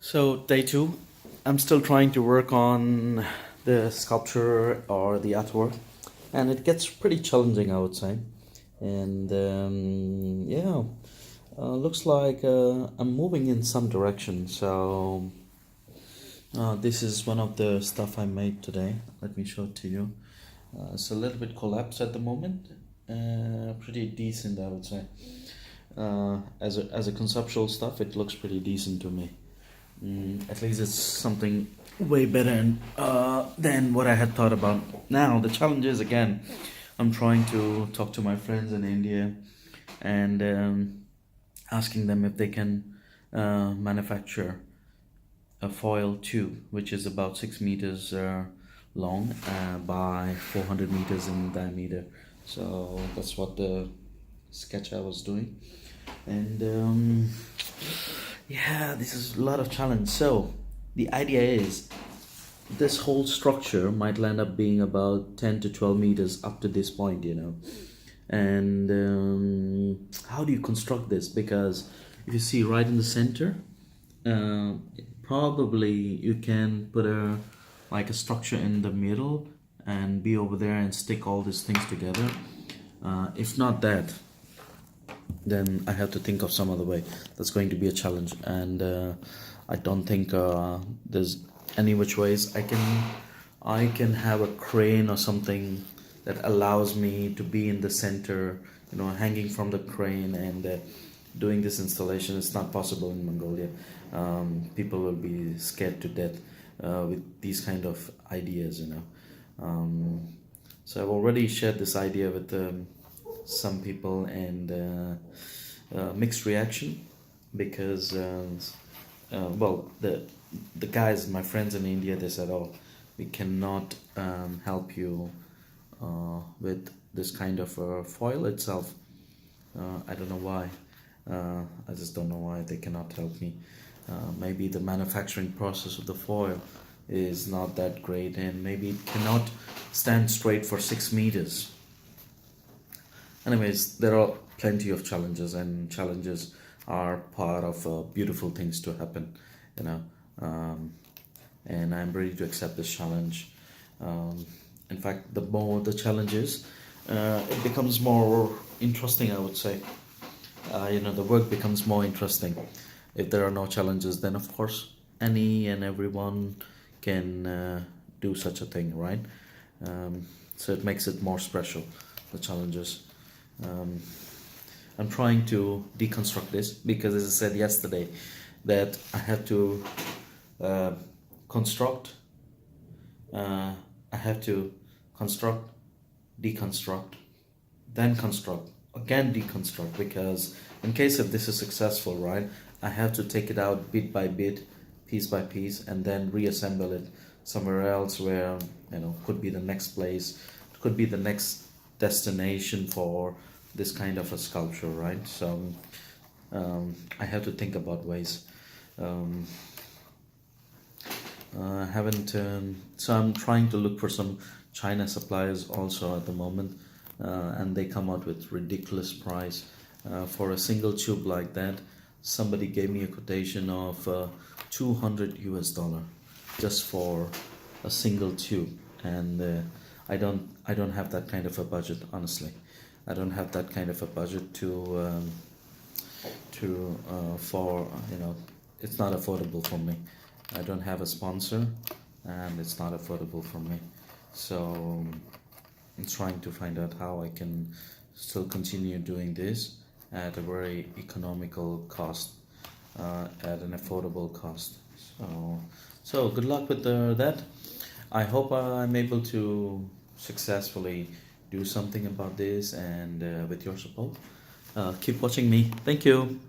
So, day two, I'm still trying to work on the sculpture or the artwork, and it gets pretty challenging, I would say. And yeah, looks like I'm moving in some direction. So, this is one of the stuff I made today. Let me show it to you. It's a little bit collapsed at the moment, pretty decent, I would say. As a conceptual stuff, it looks pretty decent to me. At least it's something way better than what I had thought about. Now, the challenge is again, I'm trying to talk to my friends in India and asking them if they can manufacture a foil tube, which is about 6 meters long by 400 meters in diameter. So that's what the sketch I was doing. And yeah, this is a lot of challenge. So the idea is this whole structure might land up being about 10 to 12 meters up to this point. And how do you construct this? Because if you see right in the center, probably you can put a structure in the middle and be over there and stick all these things together. If not that, then I have to think of some other way. That's going to be a challenge, and I don't think there's any which ways I can have a crane or something that allows me to be in the center, hanging from the crane and doing this installation. It's not possible in Mongolia. People will be scared to death with these kind of ideas. So I've already shared this idea with some people, and mixed reaction, because well, the guys, my friends in India, they said, oh, we cannot help you with this kind of foil itself. I don't know why. I just don't know why they cannot help me. Maybe the manufacturing process of the foil is not that great, and maybe it cannot stand straight for 6 meters. Anyways, there are plenty of challenges, and challenges are part of beautiful things to happen, and I'm ready to accept this challenge. In fact, the more the challenge is, it becomes more interesting, I would say. The work becomes more interesting. If there are no challenges, then of course any and everyone can do such a thing, right? So it makes it more special, the challenges. I'm trying to deconstruct this because, as I said yesterday, that I have to construct, I have to construct, deconstruct, then construct, again deconstruct, because in case if this is successful, right, I have to take it out bit by bit, piece by piece, and then reassemble it somewhere else where, could be the next place, could be the next destination for this kind of a sculpture, right? So I have to think about ways. I haven't so I'm trying to look for some China suppliers also at the moment, and they come out with ridiculous price for a single tube like that. Somebody gave me a quotation of $200 just for a single tube, and I don't have that kind of a budget, honestly. I don't have that kind of a budget for it's not affordable for me. I don't have a sponsor, and it's not affordable for me. So I'm trying to find out how I can still continue doing this at a very economical cost, at an affordable cost. So good luck with that. I hope I'm able to successfully do something about this, and with your support, keep watching me. Thank you.